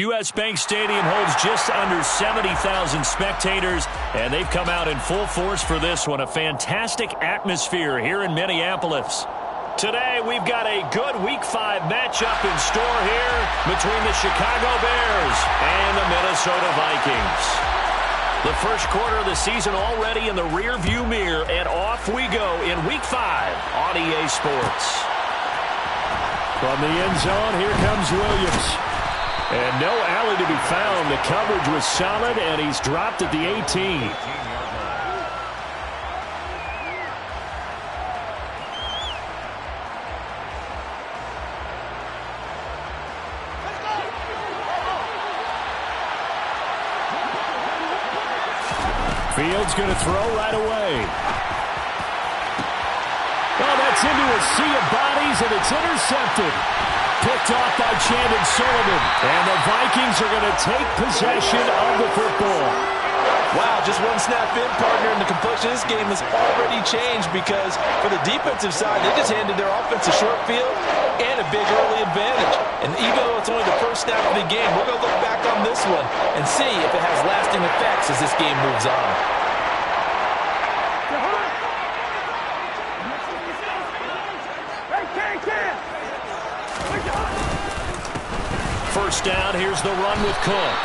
U.S. Bank Stadium holds just under 70,000 spectators, and they've come out in full force for this one. A fantastic atmosphere here in Minneapolis. Today, we've got a good Week 5 matchup in store here between the Chicago Bears and the Minnesota Vikings. The first quarter of the season already in the rearview mirror, and off we go in Week 5 on EA Sports. From the end zone, here comes Williams. And no alley to be found. The coverage was solid, and he's dropped at the 18. Fields going to throw right away. Oh, that's into a sea of bodies, and it's intercepted. Picked off by Chandon Sullivan. And the Vikings are going to take possession of the football. Wow, just one snap in, partner, and the complexion of this game has already changed because for the defensive side, they just handed their offense a short field and a big early advantage. And even though it's only the first snap of the game, we're going to look back on this one and see if it has lasting effects as this game moves on. First down, here's the run with Cook.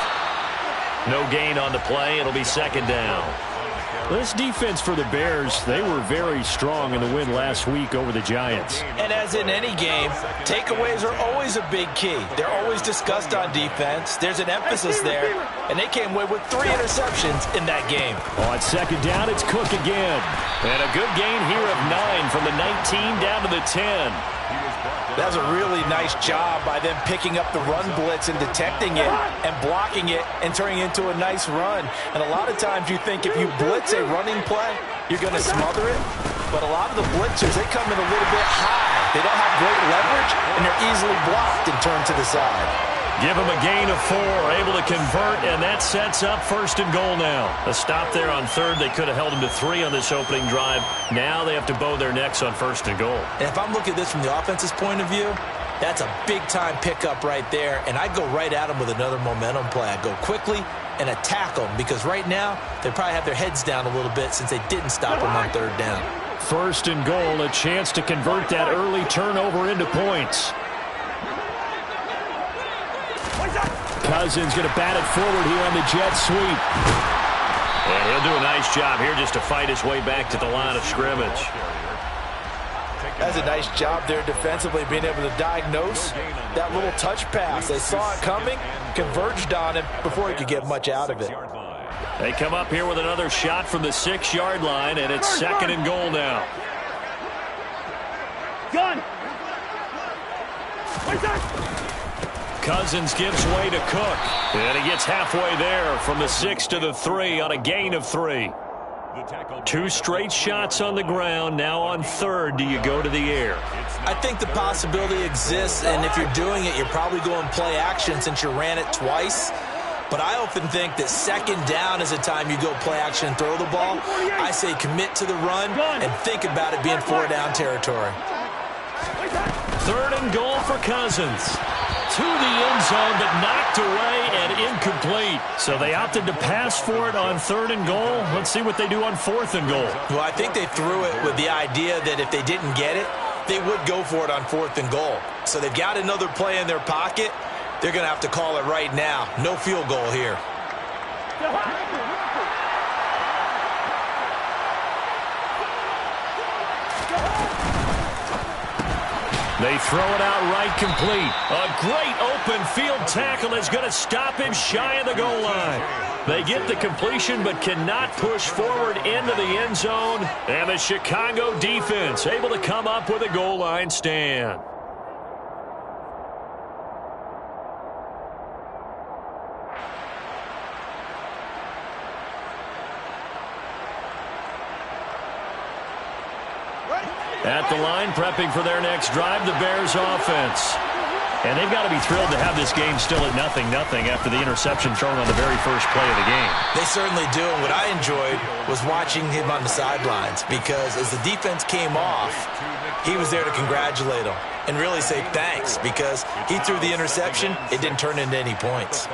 No gain on the play. It'll be second down. This defense for the Bears, they were very strong in the win last week over the Giants. And as in any game, takeaways are always a big key. They're always discussed on defense. There's an emphasis there, and they came away with 3 interceptions in that game. On second down, it's Cook again. And a good gain here of 9 from the 19 down to the 10. That's a really nice job by them picking up the run blitz and detecting it and blocking it and turning it into a nice run. And a lot of times you think if you blitz a running play, you're going to smother it. But a lot of the blitzers, they come in a little bit high. They don't have great leverage, and they're easily blocked and turned to the side. Give them a gain of 4, able to convert, and that sets up first and goal now. A stop there on third. They could have held them to 3 on this opening drive. Now they have to bow their necks on first and goal. And if I'm looking at this from the offense's point of view, that's a big-time pickup right there, and I'd go right at them with another momentum play. I'd go quickly and attack them because right now they probably have their heads down a little bit since they didn't stop them on third down. First and goal, a chance to convert that early turnover into points. Cousins going to bat it forward here on the jet sweep. And he'll do a nice job here just to fight his way back to the line of scrimmage. That's a nice job there defensively, being able to diagnose that little touch pass. They saw it coming, converged on it before he could get much out of it. They come up here with another shot from the 6-yard line, and it's second and goal now. Gun! Cousins gives way to Cook. And he gets halfway there from the 6 to the 3 on a gain of 3. 2 straight shots on the ground. Now on third, do you go to the air? I think the possibility exists, and if you're doing it, you're probably going play action since you ran it twice. But I often think that second down is a time you go play action and throw the ball. I say commit to the run and think about it being 4-down territory. Third and goal for Cousins. To the end zone, but knocked away and incomplete. So they opted to pass for it on third and goal. Let's see what they do on fourth and goal. Well, I think they threw it with the idea that if they didn't get it, they would go for it on fourth and goal. So they've got another play in their pocket. They're going to have to call it right now. No field goal here. They throw it out right complete. A great open field tackle is going to stop him shy of the goal line. They get the completion but cannot push forward into the end zone. And the Chicago defense able to come up with a goal line stand. At the line, prepping for their next drive, the Bears offense. And they've got to be thrilled to have this game still at 0-0 after the interception thrown on the very first play of the game. They certainly do. And what I enjoyed was watching him on the sidelines, because as the defense came off, he was there to congratulate them and really say thanks, because he threw the interception. It didn't turn into any points.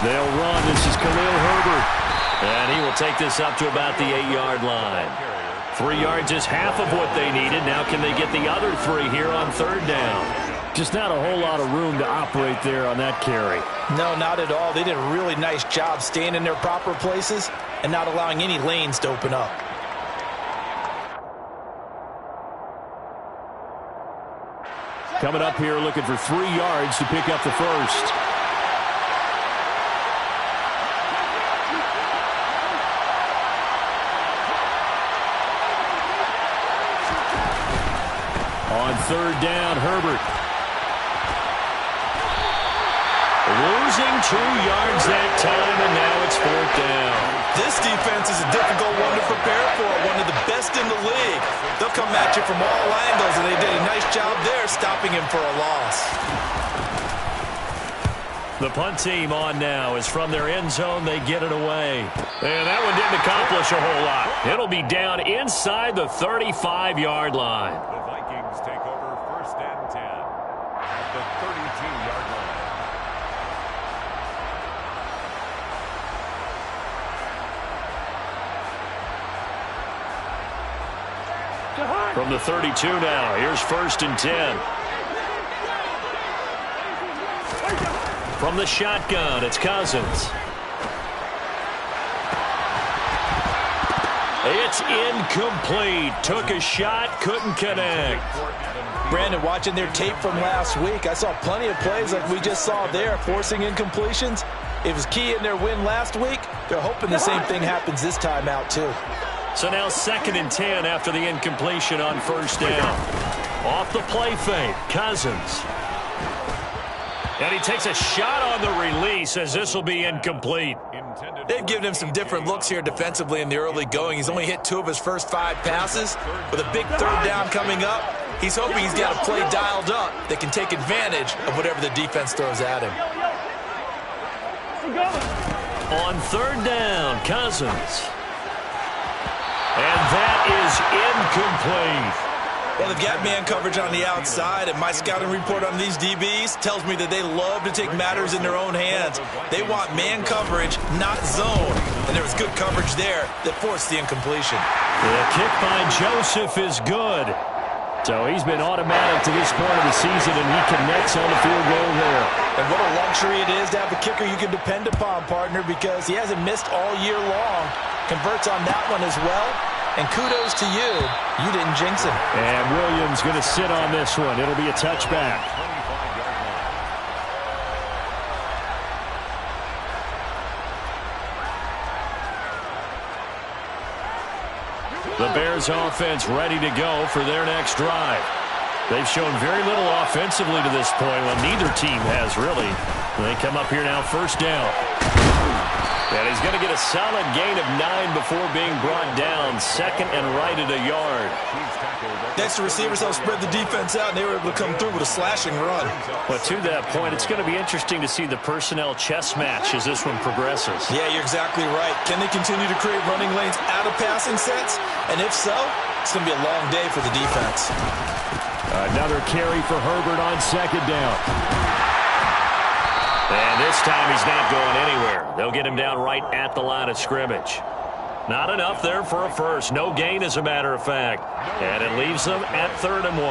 They'll run. This is Khalil Herbert. And he will take this up to about the 8-yard line. 3 yards is half of what they needed. Now can they get the other 3 here on third down? Just not a whole lot of room to operate there on that carry. No, not at all. They did a really nice job staying in their proper places and not allowing any lanes to open up. Coming up here looking for 3 yards to pick up the first. On third down, Herbert. Losing 2 yards that time, and now it's 4th down. This defense is a difficult one to prepare for, one of the best in the league. They'll come at you from all angles, and they did a nice job there stopping him for a loss. The punt team on now is from their end zone. They get it away. And that one didn't accomplish a whole lot. It'll be down inside the 35-yard line. Take over 1st and 10 at the 32-yard line. From the 32 now, here's 1st and 10. From the shotgun, it's Cousins. It's incomplete. Took a shot, couldn't connect. Brandon, watching their tape from last week, I saw plenty of plays like we just saw there, forcing incompletions. It was key in their win last week. They're hoping the same thing happens this time out, too. So now 2nd and 10 after the incompletion on 1st down. Off the play fake, Cousins. And he takes a shot on the release as this will be incomplete. They've given him some different looks here defensively in the early going. He's only hit 2 of his first 5 passes. With a big 3rd down coming up, he's hoping he's got a play dialed up that can take advantage of whatever the defense throws at him. On 3rd down, Cousins. And that is incomplete. Well, they've got man coverage on the outside, and my scouting report on these DBs tells me that they love to take matters in their own hands. They want man coverage, not zone. And there was good coverage there that forced the incompletion. The kick by Joseph is good. So he's been automatic to this point of the season, and he connects on the field goal there. And what a luxury it is to have a kicker you can depend upon, partner, because he hasn't missed all year long. Converts on that one as well. And kudos to you. You didn't jinx him. And Williams going to sit on this one. It'll be a touchback. The Bears offense ready to go for their next drive. They've shown very little offensively to this point. Well, neither team has really. They come up here now, 1st down. And he's going to get a solid gain of 9 before being brought down. 2nd and right at a yard. Next, the receivers helped spread the defense out, and they were able to come through with a slashing run. But to that point, it's going to be interesting to see the personnel chess match as this one progresses. Yeah, you're exactly right. Can they continue to create running lanes out of passing sets? And if so, it's going to be a long day for the defense. Another carry for Herbert on 2nd down. And this time he's not going anywhere. They'll get him down right at the line of scrimmage. Not enough there for a first. No gain, as a matter of fact. And it leaves them at 3rd and 1.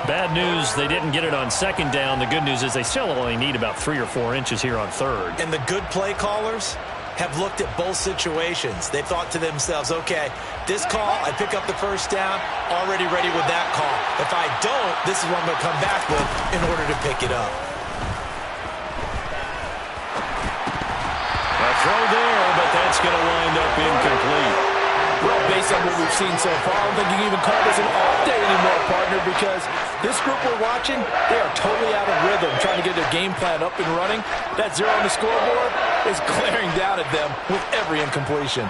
Bad news, they didn't get it on 2nd down. The good news is they still only need about 3 or 4 inches here on 3rd. And the good play callers have looked at both situations. They thought to themselves, okay, this call, I pick up the 1st down, already ready with that call. If I don't, this is what I'm going to come back with in order to pick it up. Throw there, but that's going to wind up incomplete. Well, based on what we've seen so far, I don't think you can even call this an off day anymore, partner, because This group we're watching, they are totally out of rhythm, trying to get their game plan up and running. That 0 on the scoreboard is glaring down at them with every incompletion.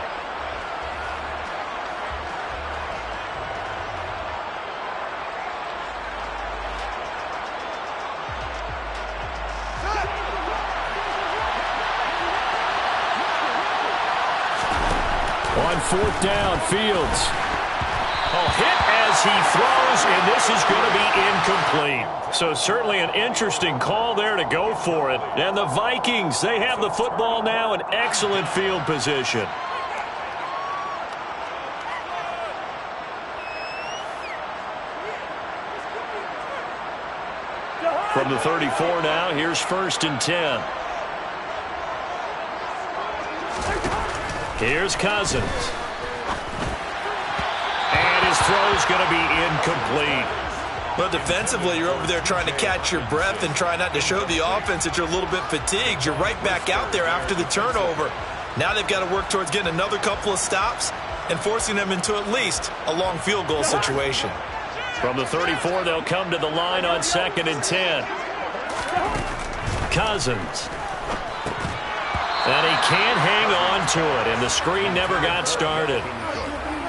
On fourth down, Fields. Oh, hit as he throws, and this is going to be incomplete. So certainly an interesting call there to go for it. And the Vikings, they have the football now in excellent field position. From the 34 now, here's 1st and 10. Here's Cousins. And his throw's going to be incomplete. Well, defensively, you're over there trying to catch your breath and try not to show the offense that you're a little bit fatigued. You're right back out there after the turnover. Now they've got to work towards getting another couple of stops and forcing them into at least a long field goal situation. From the 34, they'll come to the line on 2nd and 10. Cousins. And he can't hang on to it, and the screen never got started.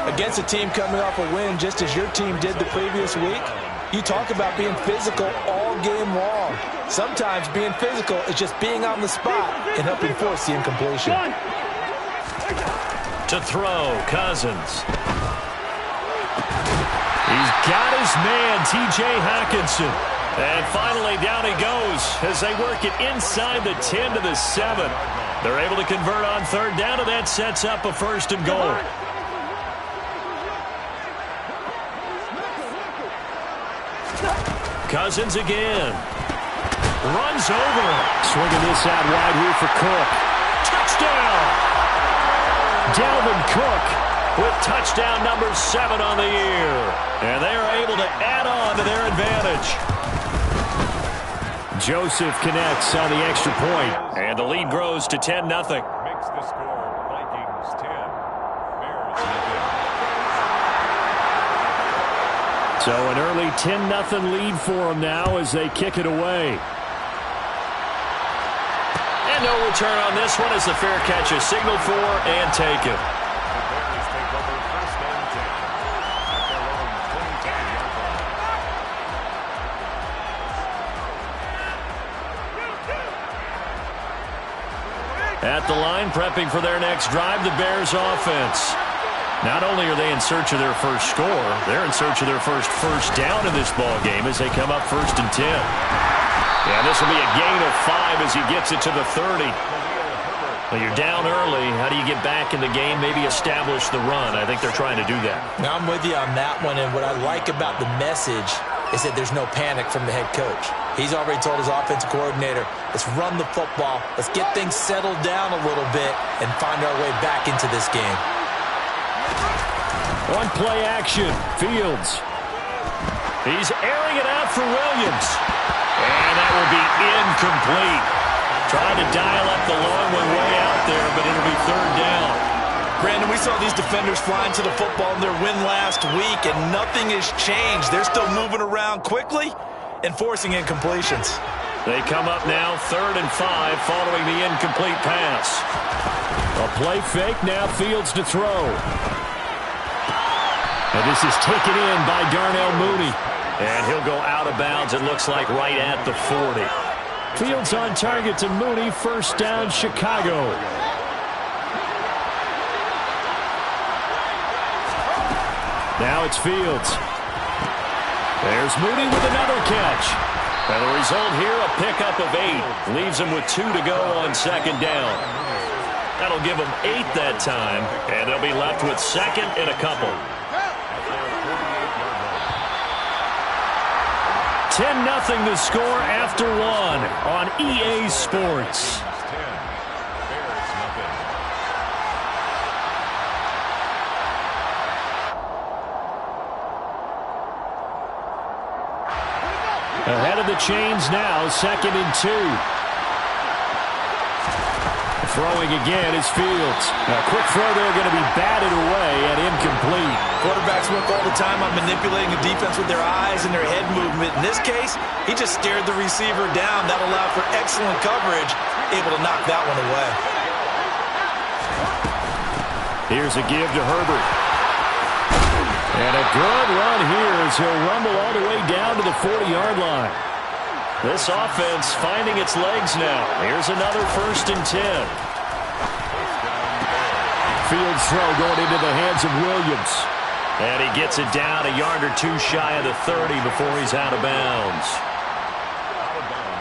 Against a team coming off a win just as your team did the previous week, you talk about being physical all game long. Sometimes being physical is just being on the spot and helping force the incompletion. To throw, Cousins. He's got his man, T.J. Hockenson. And finally, down he goes as they work it inside the 10 to the 7. They're able to convert on 3rd down, and that sets up a 1st and goal. Cousins again. Runs over him. Swinging this out wide here for Cook. Touchdown! Dalvin Cook with touchdown number 7 on the year. And they are able to add on to their advantage. Joseph connects on the extra point. And the lead grows to 10-0. Makes the score Vikings 10, Bears nothing. So an early 10-0 lead for them now as they kick it away. And no return on this one as the fair catch is signaled for and taken. The Bears take over 1st and 10 at their own 22-yard line. At the line, prepping for their next drive, the Bears offense. Not only are they in search of their first score, they're in search of their first down in this ball game as they come up 1st and 10. And this will be a gain of 5 as he gets it to the 30. Well, you're down early. How do you get back in the game? Maybe establish the run. I think they're trying to do that. Now, I'm with you on that one, and what I like about the message is that there's no panic from the head coach. He's already told his offensive coordinator, let's run the football, let's get things settled down a little bit and find our way back into this game. On play action, Fields. He's airing it out for Williams. And that will be incomplete. Trying to dial up the long one way out there, but it'll be 3rd down. Brandon, we saw these defenders flying to the football in their win last week, and nothing has changed. They're still moving around quickly and forcing incompletions. They come up now 3rd and 5 following the incomplete pass. A play fake, now Fields to throw. And this is taken in by Darnell Mooney. And he'll go out of bounds, it looks like, right at the 40. Fields on target to Mooney, 1st down, Chicago. Now it's Fields. There's Mooney with another catch. And the result here, a pickup of 8. Leaves him with 2 to go on 2nd down. That'll give them 8 that time, and they'll be left with 2nd and a couple. 10-0 the score after 1 on EA Sports. Ahead of the chains now, 2nd and 2. Throwing again is Fields. A quick throw there going to be batted away and incomplete. Quarterbacks work all the time on manipulating the defense with their eyes and their head movement. In this case, he just stared the receiver down. That allowed for excellent coverage, able to knock that one away. Here's a give to Herbert. And a good run here as he'll rumble all the way down to the 40-yard line. This offense finding its legs now. Here's another 1st and 10. Fields throw going into the hands of Williams. And he gets it down a yard or two shy of the 30 before he's out of bounds.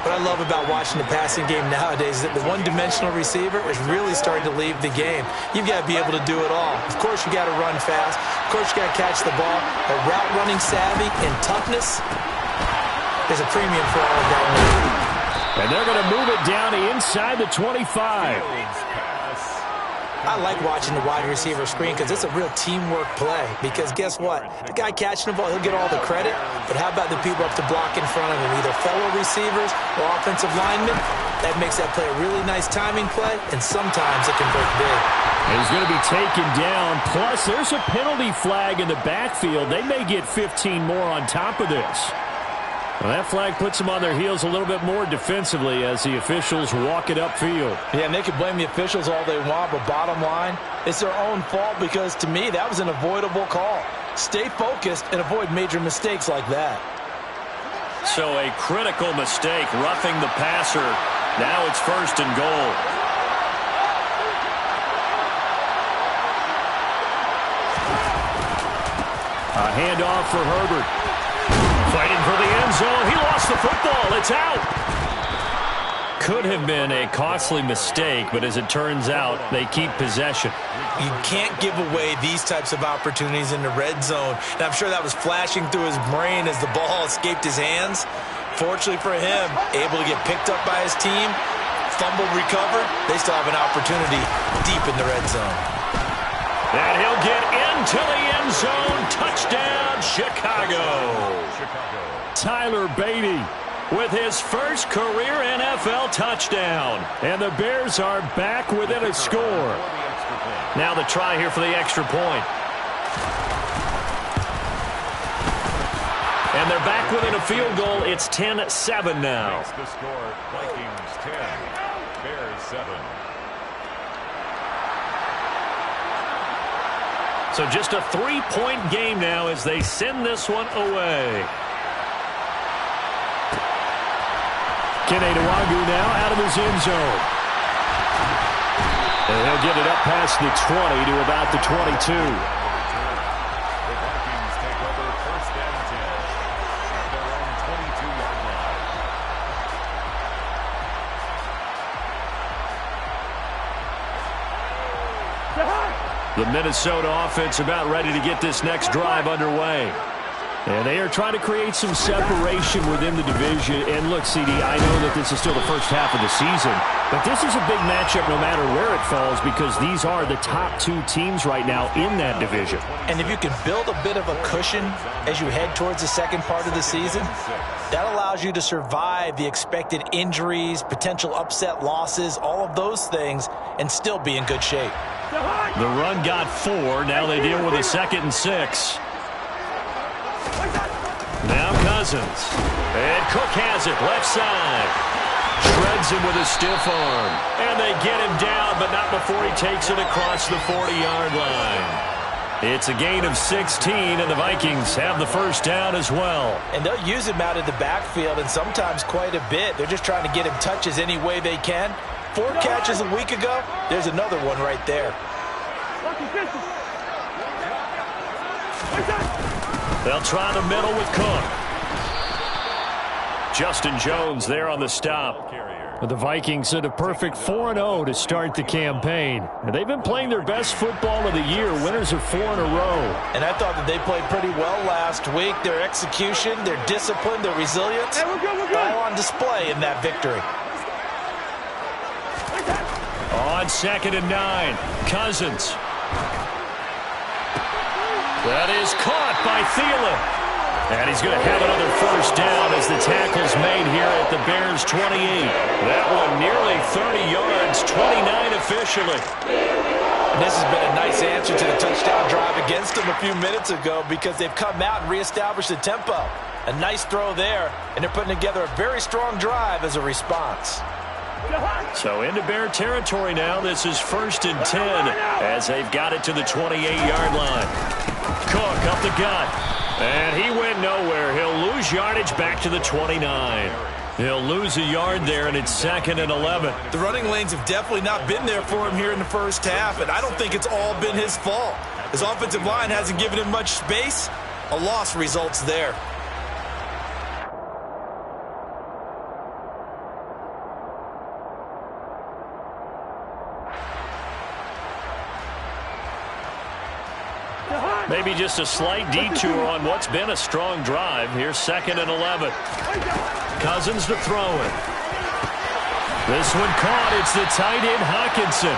What I love about watching the passing game nowadays is that the one-dimensional receiver is really starting to leave the game. You've got to be able to do it all. Of course, you got to run fast. Of course, you got to catch the ball. But route running savvy and toughness, there's a premium for all of that. And they're going to move it down inside the 25. I like watching the wide receiver screen because it's a real teamwork play. Because guess what? The guy catching the ball, he'll get all the credit. But how about the people up to block in front of him? Either fellow receivers or offensive linemen. That makes that play a really nice timing play, and sometimes it can break big. He's going to be taken down. Plus, there's a penalty flag in the backfield. They may get 15 more on top of this. Well, that flag puts them on their heels a little bit more defensively as the officials walk it upfield. Yeah, and they can blame the officials all they want, but bottom line, it's their own fault because, to me, that was an avoidable call. Stay focused and avoid major mistakes like that. So a critical mistake, roughing the passer. Now it's 1st and goal. A handoff for Herbert. Fighting for the end zone. He lost the football. It's out. Could have been a costly mistake, but as it turns out, they keep possession. You can't give away these types of opportunities in the red zone. And I'm sure that was flashing through his brain as the ball escaped his hands. Fortunately for him, able to get picked up by his team, fumbled, recovered. They still have an opportunity deep in the red zone. And he'll get into the end zone. Touchdown, Chicago. Tyler Beatty with his first career NFL touchdown. And the Bears are back within a score. Now the try here for the extra point. And they're back within a field goal. It's 10-7 now. The score, Vikings 10, Bears 7. So just a 3-point game now as they send this one away. Kenedawagu now out of his end zone. And he'll get it up past the 20 to about the 22. The Vikings take over 1st and 10 at their own 22-yard line. The Minnesota offense about ready to get this next drive underway. And they are trying to create some separation within the division. And look, CD, I know that this is still the first half of the season, but this is a big matchup no matter where it falls because these are the top 2 teams right now in that division. And if you can build a bit of a cushion as you head towards the second part of the season, that allows you to survive the expected injuries, potential upset losses, all of those things, and still be in good shape. The run got 4. Now they deal with a 2nd and 6. Now Cousins. And Cook has it, left side. Shreds him with a stiff arm. And they get him down, but not before he takes it across the 40-yard line. It's a gain of 16, and the Vikings have the first down as well. And they'll use him out of the backfield, and sometimes quite a bit. They're just trying to get him touches any way they can. 4 catches a week ago, there's another one right there. They'll try the middle with Cook. Justin Jones there on the stop. The Vikings had a perfect 4-0 to start the campaign. And they've been playing their best football of the year, winners of 4 in a row. And I thought that they played pretty well last week. Their execution, their discipline, their resilience, all on display in that victory. On 2nd and 9, Cousins. That is caught by Thielen. And he's going to have another first down as the tackle's made here at the Bears' 28. That one nearly 30 yards, 29 officially. And this has been a nice answer to the touchdown drive against them a few minutes ago because they've come out and reestablished the tempo. A nice throw there, and they're putting together a very strong drive as a response. So into Bear territory now. This is 1st and 10 as they've got it to the 28-yard line. Cook up the gut. And he went nowhere. He'll lose yardage back to the 29. He'll lose a yard there, and it's 2nd and 11. The running lanes have definitely not been there for him here in the first half, and I don't think it's all been his fault. His offensive line hasn't given him much space. A loss results there. Maybe just a slight detour on what's been a strong drive. Here's 2nd and 11. Cousins to throw it. This one caught. It's the tight end, Hockenson.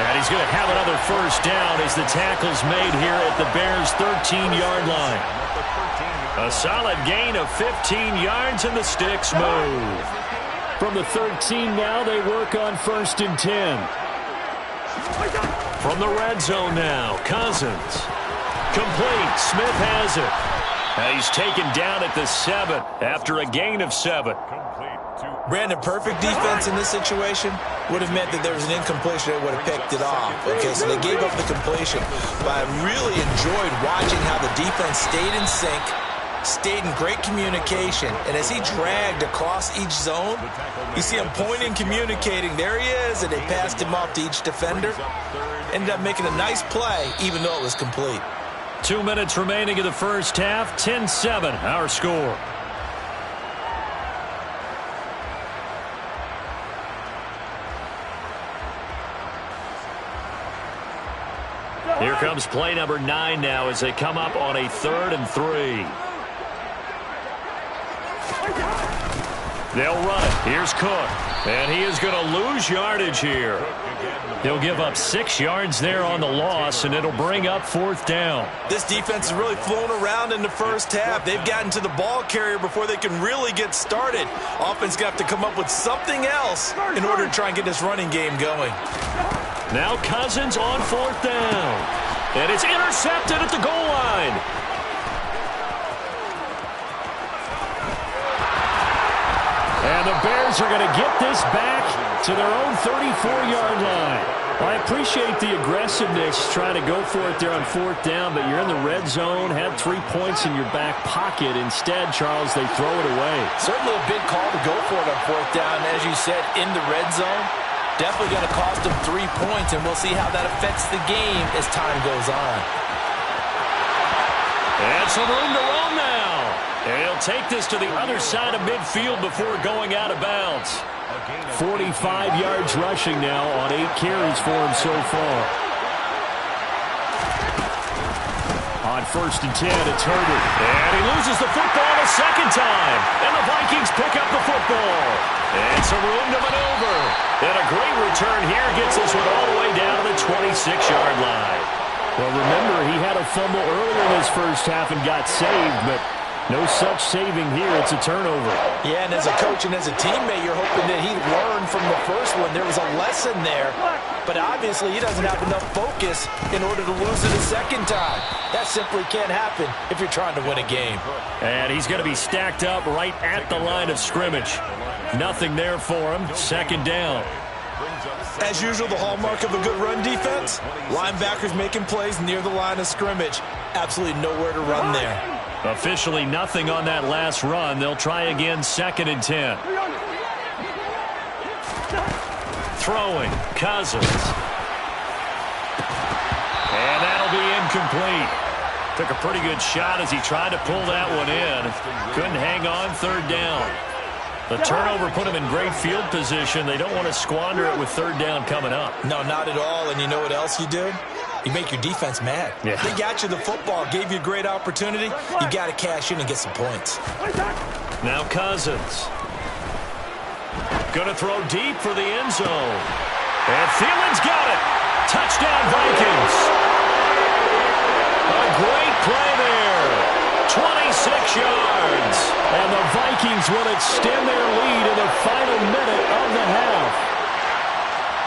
And he's going to have another first down as the tackle's made here at the Bears' 13-yard line. A solid gain of 15 yards, and the sticks move. From the 13 now, they work on 1st and 10. From the red zone now, Cousins. Complete. Smith has it. And he's taken down at the 7 after a gain of 7. Brandon, perfect defense in this situation would have meant that there was an incompletion that would have picked it off. Okay, so they gave up the completion. But I really enjoyed watching how the defense stayed in sync, stayed in great communication. And as he dragged across each zone, you see him pointing, communicating. There he is, and they passed him off to each defender. Ended up making a nice play, even though it was complete. 2 minutes remaining in the first half. 10-7, our score. Here comes play number 9 now as they come up on a 3rd and 3. They'll run it. Here's Cook. And he is going to lose yardage here. He'll give up 6 yards there on the loss, and it'll bring up 4th down. This defense has really flown around in the first half. They've gotten to the ball carrier before they can really get started. Offense got to come up with something else in order to try and get this running game going. Now Cousins on 4th down. And it's intercepted at the goal line. And the Bears are going to get this back to their own 34-yard line. I appreciate the aggressiveness trying to go for it there on 4th down, but you're in the red zone, had 3 points in your back pocket. Instead, Charles, they throw it away. Certainly a big call to go for it on 4th down. As you said, in the red zone, definitely going to cost them 3 points, and we'll see how that affects the game as time goes on. And some room to roam now. And he'll take this to the other side of midfield before going out of bounds. 45 yards rushing now on 8 carries for him so far. On 1st and 10, it's Herbert. And he loses the football a second time. And the Vikings pick up the football. And some room to maneuver. And a great return here gets this one all the way down to the 26-yard line. Well, remember, he had a fumble earlier in his first half and got saved, but no such saving here. It's a turnover. Yeah, and as a coach and as a teammate, you're hoping that he learned from the first one. There was a lesson there, but obviously he doesn't have enough focus in order to lose it a second time. That simply can't happen if you're trying to win a game. And he's going to be stacked up right at the line of scrimmage. Nothing there for him. 2nd down. As usual, the hallmark of a good run defense, linebackers making plays near the line of scrimmage. Absolutely nowhere to run there. Officially nothing on that last run. They'll try again, 2nd and 10. Throwing, Cousins. And that'll be incomplete. Took a pretty good shot as he tried to pull that one in. Couldn't hang on, 3rd down. The turnover put him in great field position. They don't want to squander it with 3rd down coming up. No, not at all. And you know what else you do? You make your defense mad. Yeah. They got you the football, gave you a great opportunity. You got to cash in and get some points. Now Cousins. Going to throw deep for the end zone. And Thielen's got it. Touchdown, Vikings. A great play there. 26 yards. And the Vikings will extend their lead in the final minute of the half.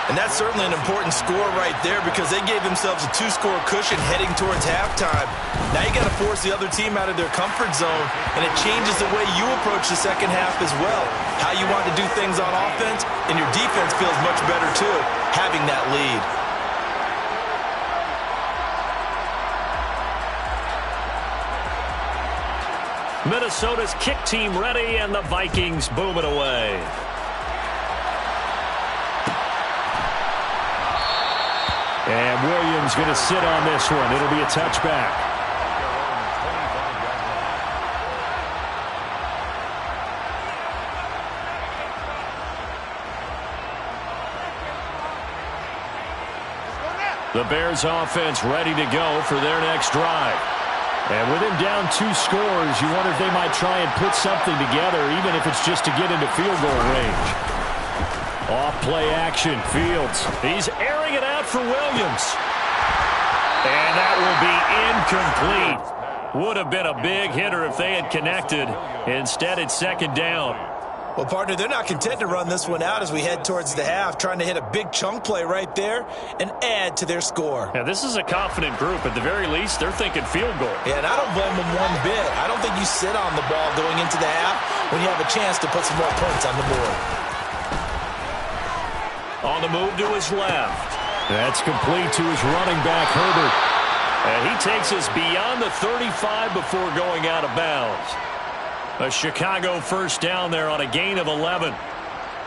And that's certainly an important score right there because they gave themselves a 2-score cushion heading towards halftime. Now you got to force the other team out of their comfort zone, and it changes the way you approach the second half as well. How you want to do things on offense, and your defense feels much better too, having that lead. Minnesota's kick team ready, and the Vikings boom it away. And Williams going to sit on this one. It'll be a touchback. The Bears offense ready to go for their next drive. And with him down 2 scores, you wonder if they might try and put something together, even if it's just to get into field goal range. Off play action, Fields. He's airing it out for Williams. And that will be incomplete. Would have been a big hitter if they had connected. Instead, it's second down. Well, partner, they're not content to run this one out as we head towards the half, trying to hit a big chunk play right there and add to their score. Yeah, this is a confident group. At the very least, they're thinking field goal. Yeah, and I don't blame them one bit. I don't think you sit on the ball going into the half when you have a chance to put some more points on the board. On the move to his left. That's complete to his running back, Herbert. And he takes us beyond the 35 before going out of bounds. A Chicago first down there on a gain of 11.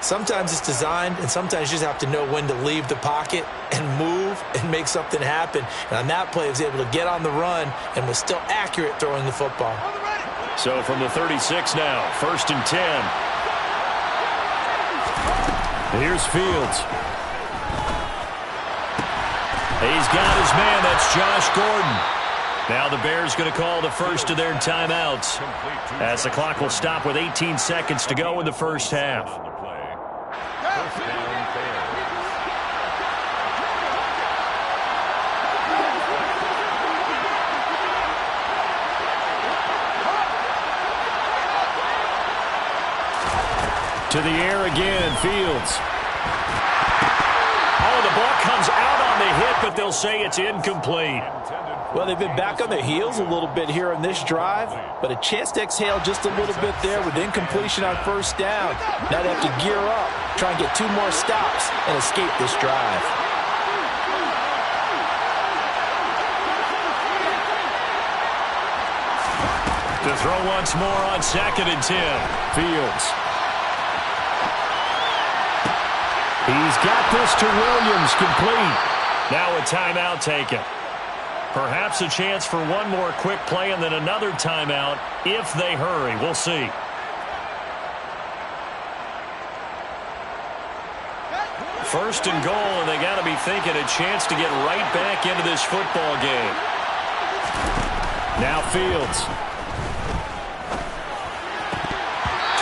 Sometimes it's designed, and sometimes you just have to know when to leave the pocket and move and make something happen. And on that play, he was able to get on the run and was still accurate throwing the football. So from the 36 now, 1st and 10. Here's Fields. He's got his man. That's Josh Gordon. Now the Bears going to call the first of their timeouts as the clock will stop with 18 seconds to go in the first half. To the air again, Fields. Oh, the ball comes out on the hit, but they'll say it's incomplete. Well, they've been back on their heels a little bit here on this drive, but a chance to exhale just a little bit there with incompletion on first down. Now they have to gear up, try and get 2 more stops and escape this drive. To throw once more on 2nd and 10. Fields. He's got this to Williams, complete. Now a timeout taken. Perhaps a chance for one more quick play and then another timeout if they hurry. We'll see. First and goal, and they got to be thinking a chance to get right back into this football game. Now Fields.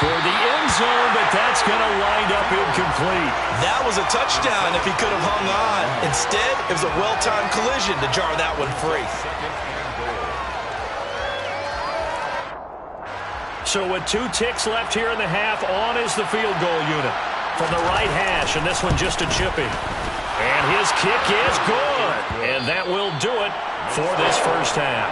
Toward the end zone, but that's going to wind up incomplete. That was a touchdown if he could have hung on. Instead, it was a well-timed collision to jar that one free. So with 2 ticks left here in the half, on is the field goal unit. From the right hash, and this one just a chippy. And his kick is good. And that will do it for this first half.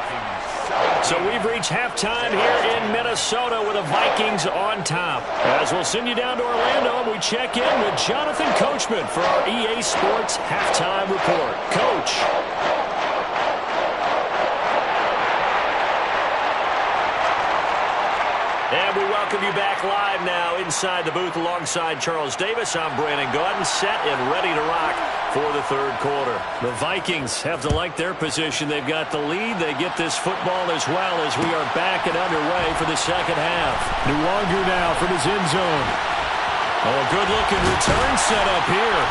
So we've reached halftime here in Minnesota with the Vikings on top. As we'll send you down to Orlando, and we check in with Jonathan Coachman for our EA Sports Halftime Report. Coach. And we welcome you back live now inside the booth alongside Charles Davis. I'm Brandon Gaudin, set and ready to rock for the third quarter. The Vikings have to like their position. They've got the lead. They get this football as well as we are back and underway for the second half. Nwangu now from his end zone. Oh, a good-looking return set up here.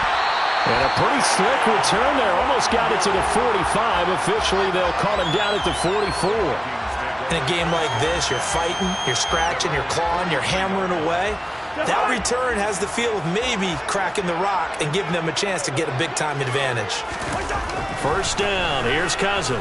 And a pretty slick return there. Almost got it to the 45. Officially, they'll call him down at the 44. In a game like this, you're fighting, you're scratching, you're clawing, you're hammering away. That return has the feel of maybe cracking the rock and giving them a chance to get a big-time advantage. First down. Here's Cousins.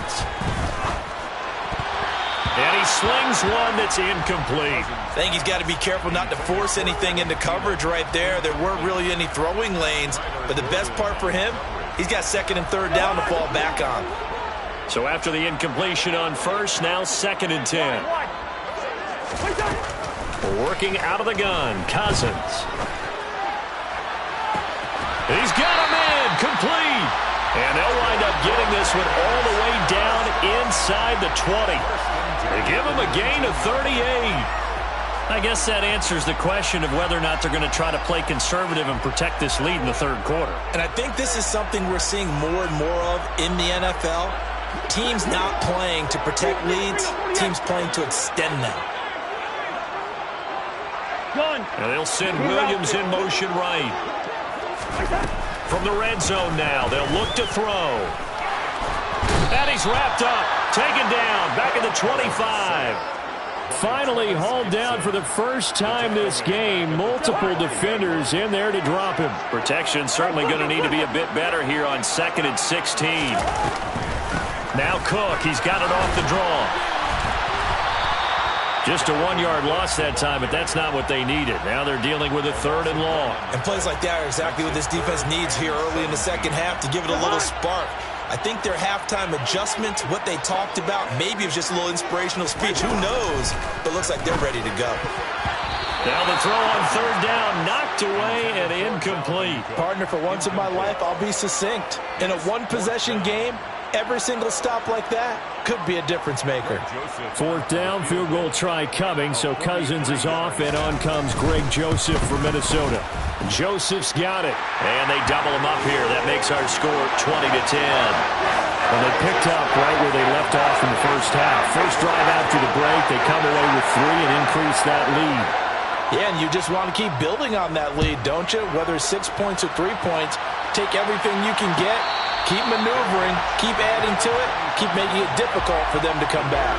And he slings one that's incomplete. I think he's got to be careful not to force anything into coverage right there. There weren't really any throwing lanes, but the best part for him, he's got second and third down to fall back on. So after the incompletion on first, now 2nd and 10. Working out of the gun, Cousins. He's got him in, complete. And they'll wind up getting this one all the way down inside the 20. They give him a gain of 38. I guess that answers the question of whether or not they're going to try to play conservative and protect this lead in the third quarter. And I think this is something we're seeing more and more of in the NFL. Teams not playing to protect leads, teams playing to extend them. And they'll send Williams in motion right. From the red zone now, they'll look to throw. And he's wrapped up, taken down, back at the 25. Finally hauled down for the first time this game. Multiple defenders in there to drop him. Protection certainly going to need to be a bit better here on 2nd and 16. Now Cook, he's got it off the draw. Just a 1-yard loss that time, but that's not what they needed. Now they're dealing with a 3rd and long. And plays like that are exactly what this defense needs here early in the second half to give it a little spark. I think their halftime adjustments, what they talked about, maybe it was just a little inspirational speech. Who knows? But it looks like they're ready to go. Now the throw on 3rd down, knocked away and incomplete. Partner, for once in my life, I'll be succinct. In a one-possession game, every single stop like that could be a difference maker. 4th down, field goal try coming, so Cousins is off, and on comes Greg Joseph for Minnesota. Joseph's got it. And they double him up here. That makes our score 20-10. And they picked up right where they left off in the first half. First drive after the break, they come away with 3 and increase that lead. Yeah, and you just want to keep building on that lead, don't you? Whether it's 6 points or 3 points, take everything you can get. Keep maneuvering, keep adding to it, keep making it difficult for them to come back.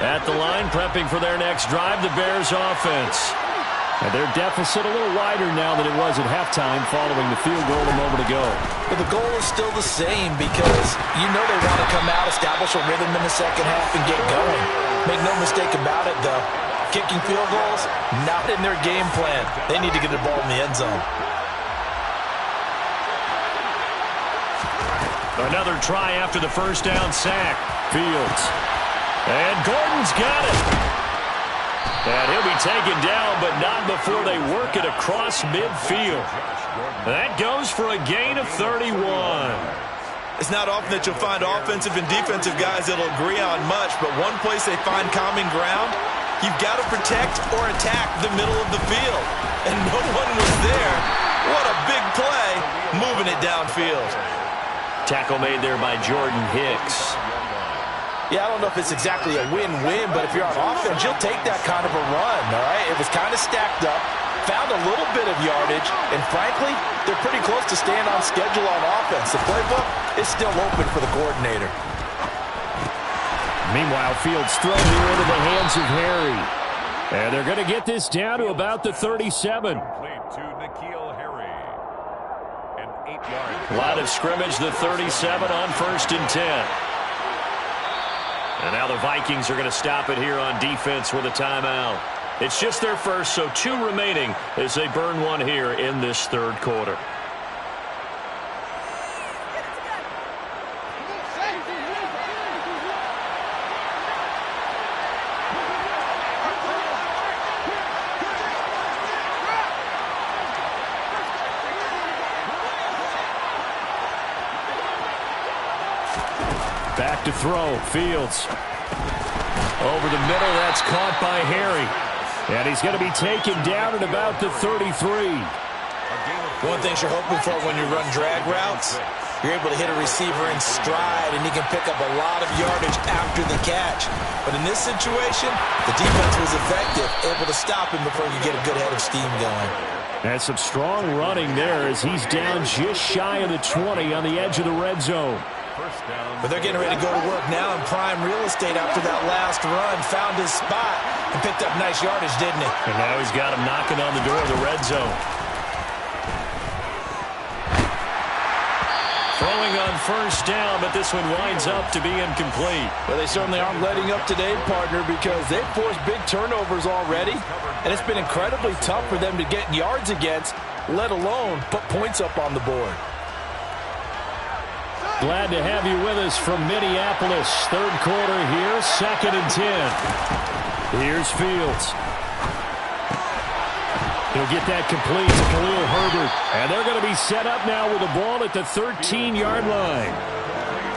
At the line, prepping for their next drive, the Bears offense. And their deficit a little wider now than it was at halftime following the field goal a moment ago. But the goal is still the same because you know they want to come out, establish a rhythm in the second half, and get going. Make no mistake about it, though. Kicking field goals, not in their game plan. They need to get the ball in the end zone. Another try after the first down sack. Fields. And Gordon's got it. And he'll be taken down, but not before they work it across midfield. That goes for a gain of 31. It's not often that you'll find offensive and defensive guys that'll agree on much, but one place they find common ground, you've got to protect or attack the middle of the field. And no one was there. What a big play, moving it downfield. Tackle made there by Jordan Hicks. Yeah, I don't know if it's exactly a win-win, but if you're on offense, you'll take that kind of a run, all right? It was kind of stacked up, found a little bit of yardage, and frankly, they're pretty close to staying on schedule on offense. The playbook is still open for the coordinator. Meanwhile, Fields thrown here into the hands of Harry. And they're going to get this down to about the 37. Line of scrimmage, the 37 on 1st and 10. And now the Vikings are going to stop it here on defense with a timeout. It's just their first, so 2 remaining as they burn one here in this third quarter. Back to throw. Fields. Over the middle. That's caught by Harry. And he's going to be taken down at about the 33. One thing you're hoping for when you run drag routes, you're able to hit a receiver in stride, and he can pick up a lot of yardage after the catch. But in this situation, the defense was effective, able to stop him before you get a good head of steam going. That's some strong running there as he's down just shy of the 20 on the edge of the red zone. first down. But they're getting ready to go to work now in prime real estate after that last run. Found his spot and picked up nice yardage, didn't he? And now he's got him knocking on the door of the red zone. Throwing on first down, but this one winds up to be incomplete. Well, they certainly aren't letting up today, partner, because they've forced big turnovers already, and it's been incredibly tough for them to get yards against, let alone put points up on the board. Glad to have you with us from Minneapolis. Third quarter here, 2nd and 10. Here's Fields. He'll get that complete to Khalil Herbert. And they're going to be set up now with the ball at the 13-yard line.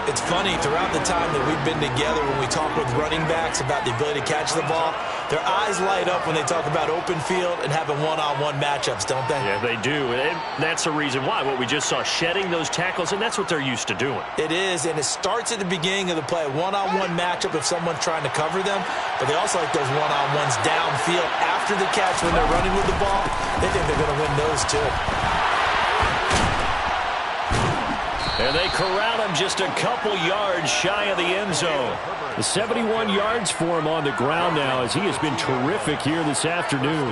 It's funny, throughout the time that we've been together, when we talk with running backs about the ability to catch the ball, their eyes light up when they talk about open field and having one-on-one matchups, don't they? Yeah, they do. And that's the reason why. What we just saw, shedding those tackles, and that's what they're used to doing. It is, and it starts at the beginning of the play. One-on-one matchup if someone's trying to cover them, but they also like those one-on-ones downfield after the catch when they're running with the ball. They think they're going to win those too. And they corral him just a couple yards shy of the end zone. The 71 yards for him on the ground now as he has been terrific here this afternoon.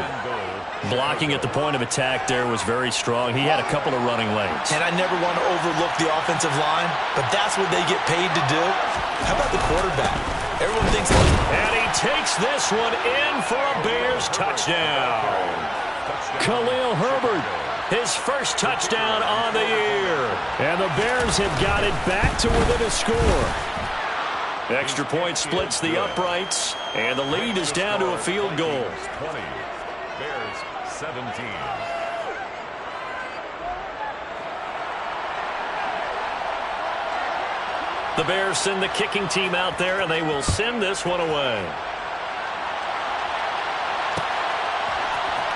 Blocking at the point of attack there was very strong. He had a couple of running lanes. And I never want to overlook the offensive line, but that's what they get paid to do. How about the quarterback? Everyone thinks... And he takes this one in for a Bears touchdown. Khalil Herbert. His first touchdown on the year. And the Bears have got it back to within a score. Extra point splits the uprights, and the lead is down to a field goal. 20, Bears 17. The Bears send the kicking team out there, and they will send this one away.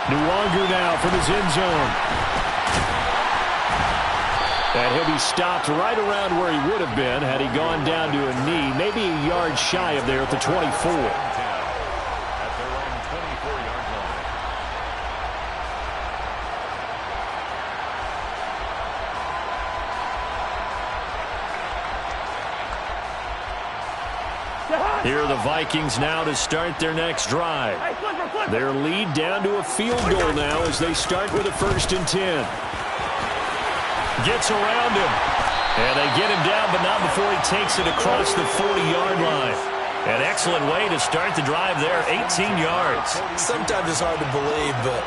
Nwangu now from his end zone. And he'll be stopped right around where he would have been had he gone down to a knee, maybe a yard shy of there at the 24. At their own 24-yard line. Here are the Vikings now to start their next drive. Their lead down to a field goal now as they start with a 1st and 10. Gets around him. And they get him down, but not before he takes it across the 40-yard line. An excellent way to start the drive there, 18 yards. Sometimes it's hard to believe, but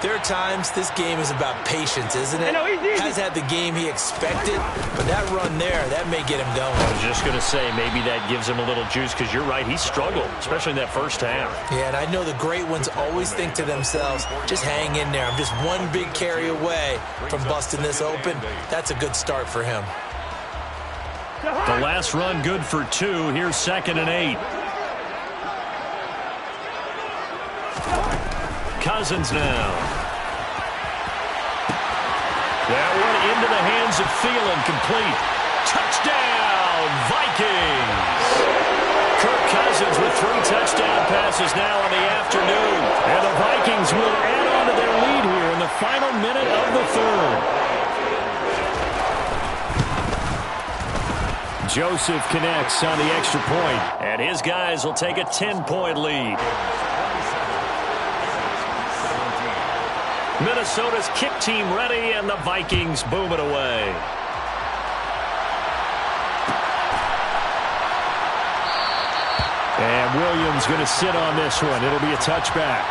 there are times this game is about patience, isn't it? Has had the game he expected, but that run there, that may get him going. I was just going to say, maybe that gives him a little juice, because you're right, he struggled, especially in that first half. Yeah, and I know the great ones always think to themselves, just hang in there. I'm just one big carry away from busting this open. That's a good start for him. The last run good for 2. Here's 2nd and 8. Cousins now. That one into the hands of Thielen, complete. Touchdown, Vikings! Kirk Cousins with 3 touchdown passes now on the afternoon. And the Vikings will add on to their lead here in the final minute of the 3rd. Joseph connects on the extra point. And his guys will take a 10-point lead. Minnesota's kick team ready, and the Vikings boom it away. And Williams going to sit on this one. It'll be a touchback.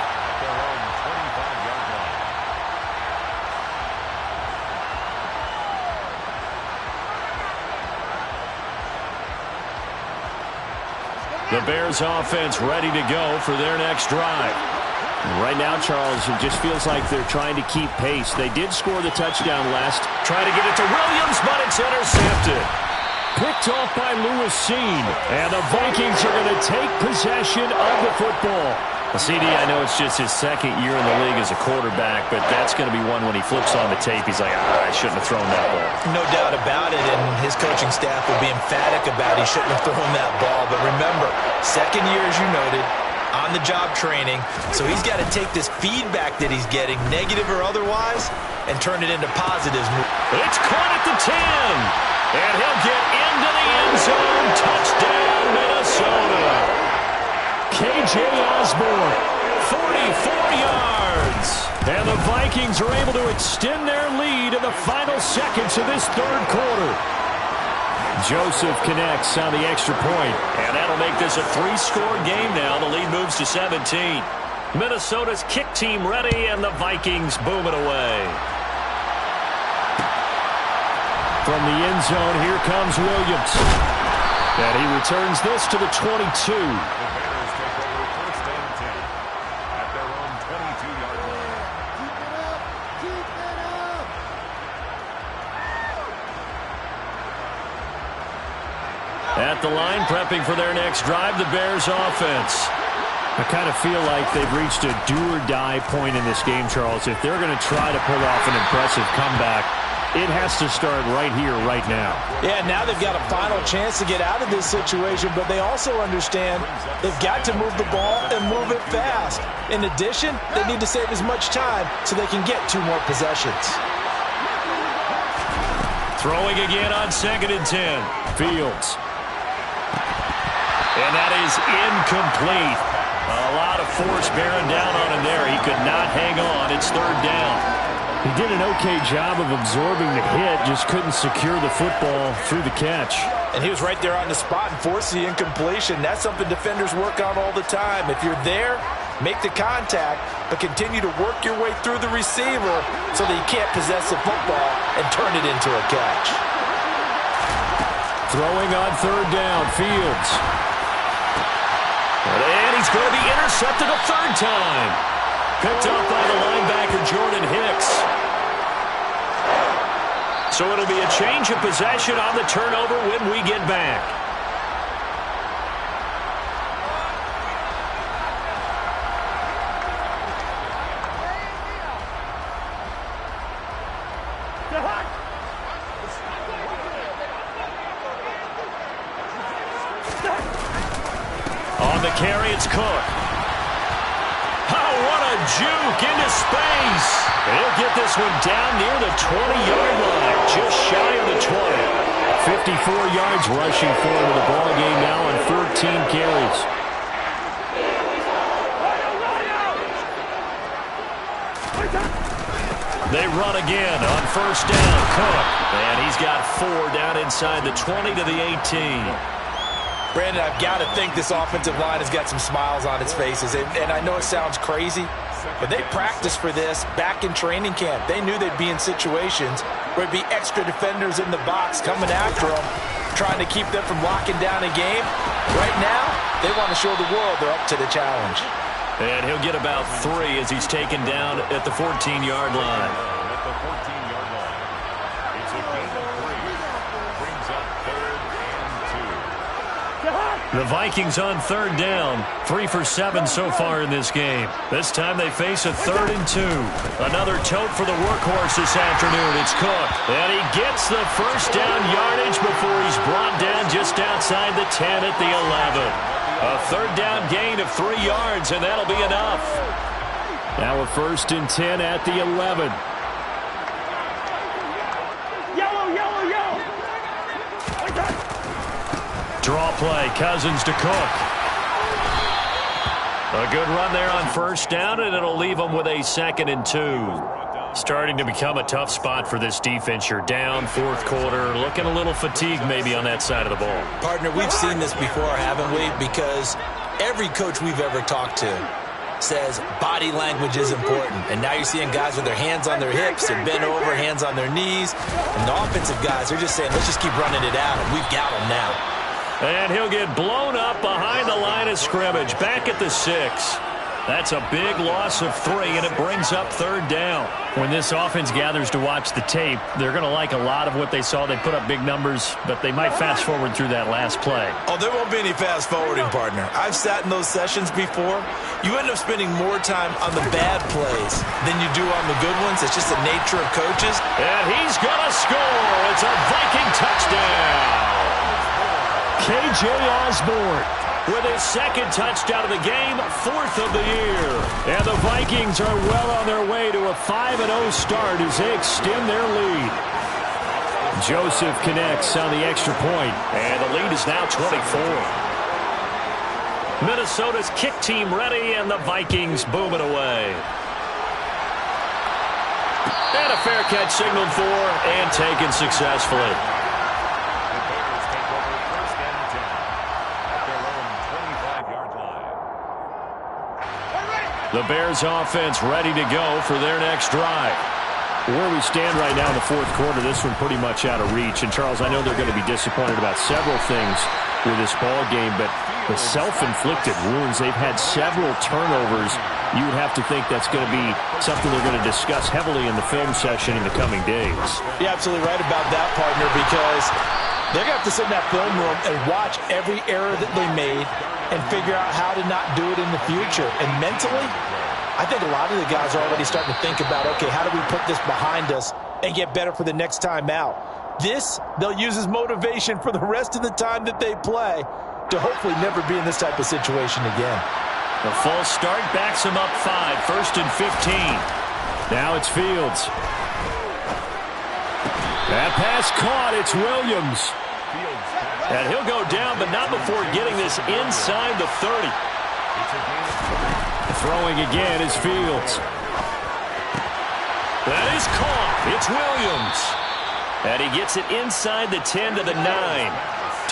The Bears offense ready to go for their next drive. Right now, Charles, it just feels like they're trying to keep pace. They did score the touchdown last. Trying to get it to Williams, but it's intercepted. Picked off by Lewis Seen. And the Vikings are going to take possession of the football. Well, CD, I know it's just his 2nd year in the league as a quarterback, but that's going to be one when he flips on the tape. He's like, I shouldn't have thrown that ball. No doubt about it, and his coaching staff will be emphatic about he shouldn't have thrown that ball. But remember, 2nd year, as you noted, on-the-job training, so he's got to take this feedback that he's getting, negative or otherwise, and turn it into positives. It's caught at the 10, and he'll get in into the end zone. Touchdown, Minnesota. K.J. Osborne, 44 yards. And the Vikings are able to extend their lead in the final seconds of this third quarter. Joseph connects on the extra point. And that'll make this a 3-score game now. The lead moves to 17. Minnesota's kick team ready, and the Vikings boom it away. From the end zone, here comes Williams. And he returns this to the 22. The Bears take over first and 10 at their own 22-yard line. Keep it up! At the line, prepping for their next drive, the Bears offense. I kind of feel like they've reached a do-or-die point in this game, Charles. If they're going to try to pull off an impressive comeback, it has to start right here, right now. Yeah, now they've got a final chance to get out of this situation, but they also understand they've got to move the ball and move it fast. In addition, they need to save as much time so they can get 2 more possessions. Throwing again on 2nd and 10. Fields. And that is incomplete. A lot of force bearing down on him there. He could not hang on. It's 3rd down. He did an okay job of absorbing the hit, just couldn't secure the football through the catch. And he was right there on the spot and forced the incompletion. That's something defenders work on all the time. If you're there, make the contact, but continue to work your way through the receiver so that you can't possess the football and turn it into a catch. Throwing on 3rd down, Fields. And he's going to be intercepted a 3rd time. Picked up by the linebacker, Jordan Hicks. So it'll be a change of possession on the turnover when we get back. On the carry, it's Cook. Oh, what a juke into space. He'll get this one down near the 20-yard line, just shy of the 20. 54 yards rushing forward the ball game now on 14 carries. They run again on 1st down. Cook. And he's got 4 down inside the 20 to the 18. Brandon, I've got to think this offensive line has got some smiles on its faces. And I know it sounds crazy, but they practiced for this back in training camp. They knew they'd be in situations where there'd be extra defenders in the box coming after them, trying to keep them from locking down a game. Right now, they want to show the world they're up to the challenge. And he'll get about 3 as he's taken down at the 14-yard line. At the 14-yard line. It's a gain of 3. Brings up 3rd and 2. The Vikings on 3rd down. 3 for 7 so far in this game. This time they face a 3rd and 2. Another tote for the workhorse this afternoon. It's Cook. And he gets the 1st down yardage before he's brought down just outside the 10 at the 11. A 3rd down gain of 3 yards, and that'll be enough. Now a 1st and 10 at the 11. Draw play, Cousins to Cook. A good run there on 1st down, and it'll leave them with a 2nd and 2. Starting to become a tough spot for this defense. You're down 4th quarter, looking a little fatigued maybe on that side of the ball. Partner, we've seen this before, haven't we? Because every coach we've ever talked to says body language is important. And now you're seeing guys with their hands on their hips, they're bent over, hands on their knees. And the offensive guys, they're just saying, let's just keep running it out, and we've got them now. And he'll get blown up behind the line of scrimmage, back at the 6. That's a big loss of 3, and it brings up 3rd down. When this offense gathers to watch the tape, they're going to like a lot of what they saw. They put up big numbers, but they might fast forward through that last play. Oh, there won't be any fast forwarding, partner. I've sat in those sessions before. You end up spending more time on the bad plays than you do on the good ones. It's just the nature of coaches. And he's going to score. It's a Viking touchdown. K.J. Osborne with his 2nd touchdown of the game, 4th of the year. And the Vikings are well on their way to a 5-0 start as they extend their lead. Joseph connects on the extra point. And the lead is now 24. Minnesota's kick team ready, and the Vikings boom it away. And a fair catch signaled for and taken successfully. The Bears offense ready to go for their next drive. Where we stand right now in the fourth quarter, this one pretty much out of reach. And, Charles, I know they're going to be disappointed about several things with this ball game, but the self-inflicted wounds, they've had several turnovers. You would have to think that's going to be something they're going to discuss heavily in the film session in the coming days. You're absolutely right about that, partner, because they're going to have to sit in that film room and watch every error that they made and figure out how to not do it in the future. And mentally, I think a lot of the guys are already starting to think about, okay, how do we put this behind us and get better for the next time out? This, they'll use as motivation for the rest of the time that they play to hopefully never be in this type of situation again. The false start backs him up 5, 1st and 15. Now it's Fields. That pass caught. It's Williams. And he'll go down, but not before getting this inside the 30. Throwing again is Fields. That is caught. It's Williams. And he gets it inside the 10 to the 9.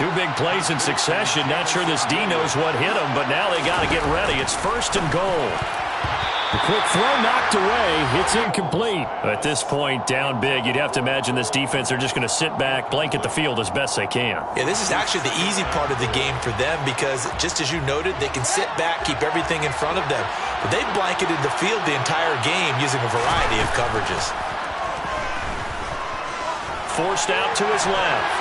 2 big plays in succession. Not sure this D knows what hit him, but now they got to get ready. It's 1st and goal. The quick throw knocked away. It's incomplete. At this point, down big, you'd have to imagine this defense are just going to sit back, blanket the field as best they can. Yeah, this is actually the easy part of the game for them because, just as you noted, they can sit back, keep everything in front of them. But they've blanketed the field the entire game using a variety of coverages. Forced out to his left.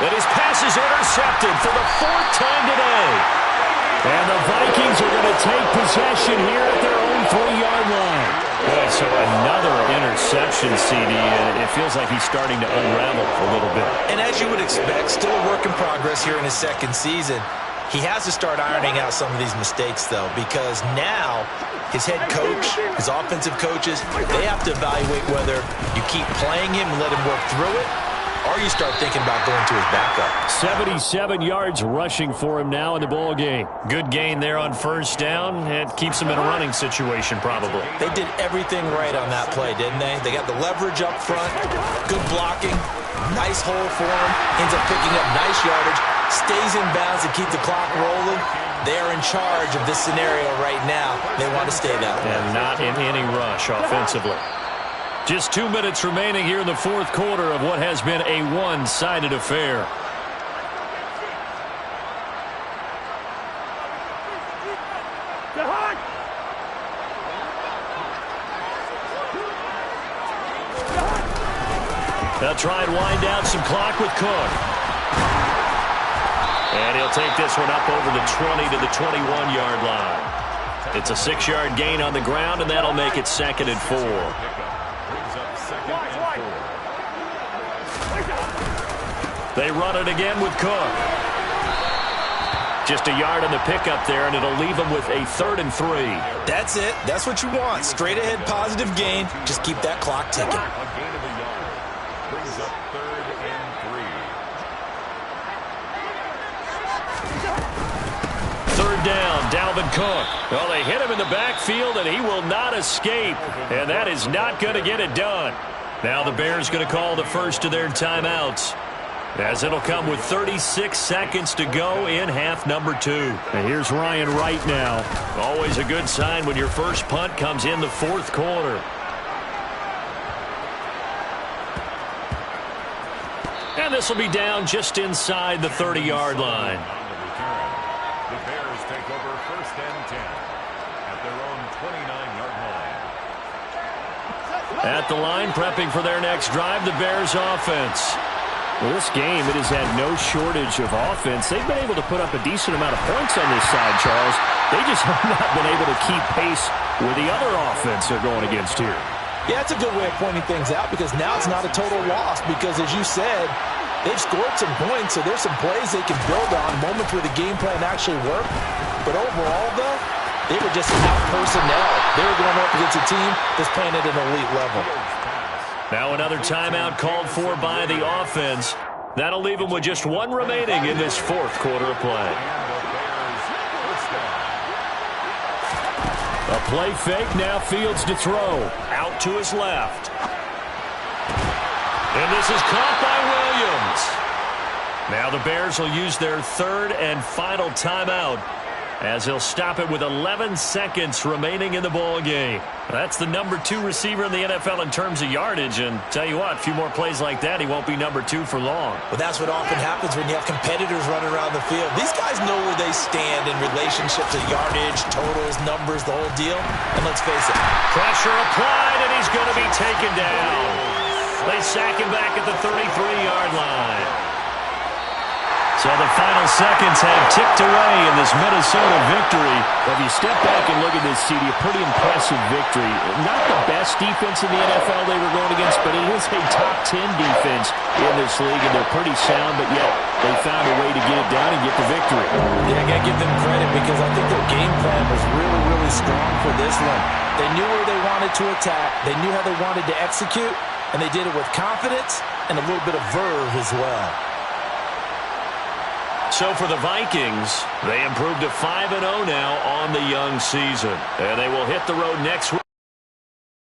And his pass is intercepted for the 4th time today. And the Vikings are going to take possession here at their own 3-yard line. Good, so another interception, CD, and it feels like he's starting to unravel a little bit. And as you would expect, still a work in progress here in his 2nd season. He has to start ironing out some of these mistakes, though, because now his head coach, his offensive coaches, they have to evaluate whether you keep playing him and let him work through it, or you start thinking about going to his backup. 77 yards rushing for him now in the ball game. Good gain there on 1st down. It keeps him in a running situation probably. They did everything right on that play, didn't they? They got the leverage up front, good blocking, nice hole for him, ends up picking up nice yardage, stays in bounds to keep the clock rolling. They are in charge of this scenario right now. They want to stay that way. And not in any rush offensively. Just 2 minutes remaining here in the 4th quarter of what has been a one-sided affair. They'll try and wind down some clock with Cook. And he'll take this one up over the 20 to the 21-yard line. It's a 6-yard gain on the ground, and that'll make it 2nd and 4. They run it again with Cook. Just a yard on the pickup there, and it'll leave them with a 3rd and 3. That's it. That's what you want. Straight ahead positive gain. Just keep that clock ticking. A gain of a yard. Brings up 3rd and 3. 3rd down, Dalvin Cook. Well, they hit him in the backfield, and he will not escape. And that is not going to get it done. Now the Bears going to call the first of their timeouts, as it'll come with 36 seconds to go in half number 2. And here's Ryan Wright now. Always a good sign when your first punt comes in the 4th quarter. And this will be down just inside the 30-yard line. The Bears take over 1st and 10 at their own 29-yard line. At the line, prepping for their next drive, the Bears offense. Well, this game, it has had no shortage of offense. They've been able to put up a decent amount of points on this side, Charles. They just have not been able to keep pace with the other offense they're going against here. Yeah, it's a good way of pointing things out because now it's not a total loss because, as you said, they've scored some points, so there's some plays they can build on, moments where the game plan actually worked. But overall, though, they were just out personnel. They were going up against a team that's playing at an elite level. Now another timeout called for by the offense. That'll leave them with just one remaining in this fourth quarter of play. A play fake, now Fields to throw. Out to his left. And this is caught by Williams. Now the Bears will use their third and final timeout, as he'll stop it with 11 seconds remaining in the ball game. That's the number 2 receiver in the NFL in terms of yardage, and tell you what, a few more plays like that, he won't be number 2 for long. Well, that's what often happens when you have competitors running around the field. These guys know where they stand in relationship to yardage, totals, numbers, the whole deal. And let's face it. Pressure applied, and he's going to be taken down. They sack him back at the 33-yard line. So the final seconds have ticked away in this Minnesota victory. If you step back and look at this, CD, a pretty impressive victory. Not the best defense in the NFL they were going against, but it is a top 10 defense in this league, and they're pretty sound, but yet they found a way to get it done and get the victory. Yeah, I got to give them credit because I think their game plan was really, really strong for this one. They knew where they wanted to attack. They knew how they wanted to execute, and they did it with confidence and a little bit of verve as well. So for the Vikings, they improved to 5-0 now on the young season. And they will hit the road next week.